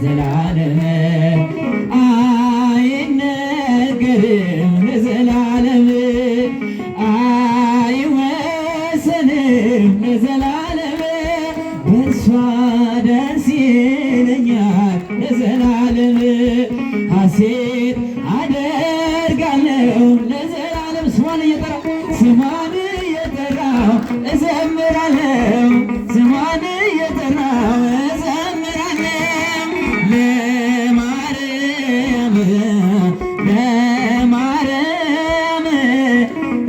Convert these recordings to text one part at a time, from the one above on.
ለዘላለም አይነገርም ለዘላለም አይወሰንም ለዘላለም በእርሷ ደስ ይለኛል ለዘላለም ሐሴት አደርጋለሁ ለዘላለም ስሟን እየጠራሁ እዘምራለሁ ስሟን እየጠራሁ እዘምራለሁ ለማርያም ለማርያም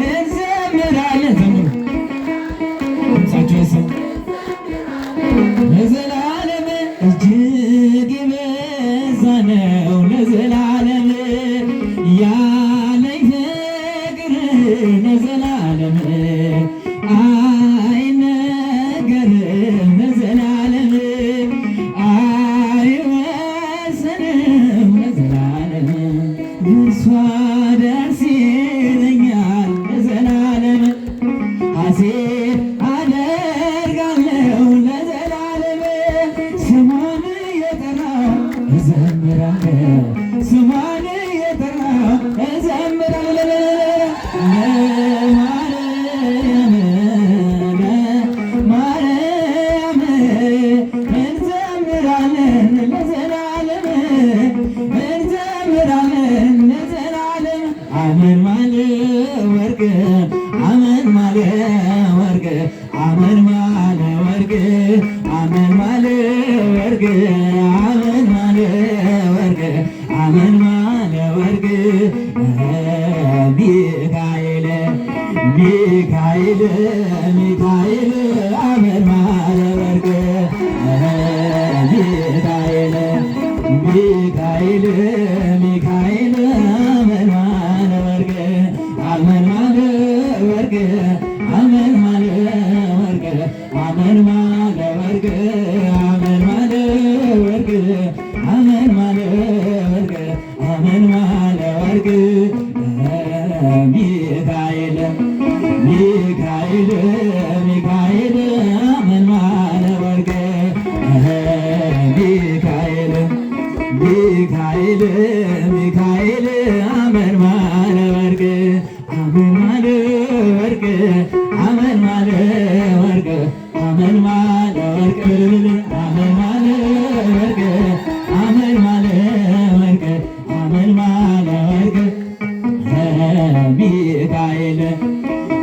እንዘምራለን ለዘላለም እጅግ የበዛ ነው ለዘላለም ያለኝ ፍቅር ለዘላለም አይነገርም ለዘላለም አይወሰንም ለዘላለም እርሷ ደስ ይለኛል ለዘላለም ሐሴት አደርጋለሁ ለዘላለም ስሟን እየጠራሁ እዘምራለሁ ስሟን እየጠራሁ እዘምራለሁ ለማርያም ለማርያም እንዘምራለን ለዘላለም እንዘምራለን ለዘላለም አመን ማለ ወርቅ አመን ማለ ወርቅ አመን ማለ ወርቅ አመን ማለ ወርቅ አመን ማለ ወርቅ አመን ማለ ወርቅ ሚካኤል ሚካኤል ሚካኤል አመን ማለ ወርቅ ሚካኤል ሚካኤል ሚካኤል አመን ማለ ወርቅ አመን ማለ ወርቅ አመን ማለ ወርቅ አመን ማለ ወርቅ አመን ማለ ወርቅ አመን ማለ ወርቅ አመን ማለ ወርቅ ሚካኤል ሚካኤል ሚካኤል አመን ማለ ወርቅ ሚካኤል ሚካኤል ሚካኤል አመን ማለ ወርቅ አመን ማለ ወርቅ አመን ማለ ወርቅ አመን ማለ ወርቅ አመን ማለ ወርቅ አመን ማለ ወርቅ አመን ማለ ወርቅ ሚካኤል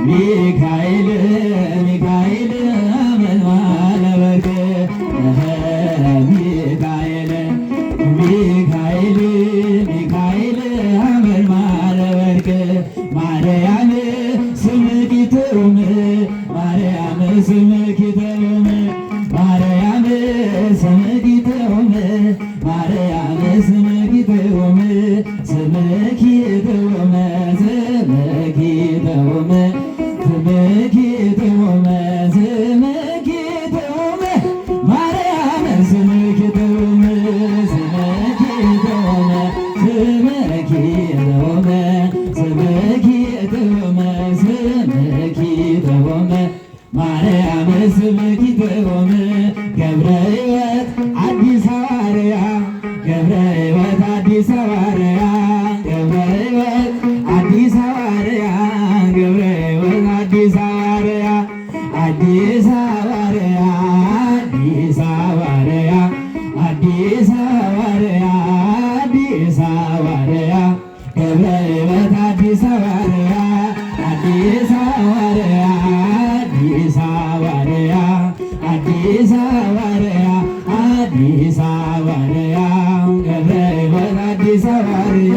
ሚካኤል ሚካኤል አመን ማለ ወርቅ ሚካኤል ሚካኤል ሚካኤል አመን ማለ ወርቅ ማርያም ስምኪትም ማርያም ስምኪትም ማርያም ስምኪትም ማርያም ስምኪትም ስምኪትም ስምኪትም ስምኪትም ስምኪትም ማርያም ስምኪትም ስምኪትም ስምኪትም ስምኪትም ስምኪትም ማርያም ስምኪትም ገብረ ሕይወት አዲስ ሐዋርያ ገብረ ሕይወት አዲስ ሐዋርያ ገብረ ሕይወት አዲስ ሐዋርያ ገብረ ሕይወት አዲስ ሐዋርያ አዲስ ሐዋርያ አዲስ ሐዋርያ አዲስ ሐዋርያ አዲስ ሐዋርያ ገብረ ሕይወት አዲስ ሐዋርያ አዲስ ሐዋርያ አዲስ ሐዋርያ አዲስ ሐዋርያ አዲስ ሐዋርያ ገብረ ሕይወት አዲስ ሐዋርያ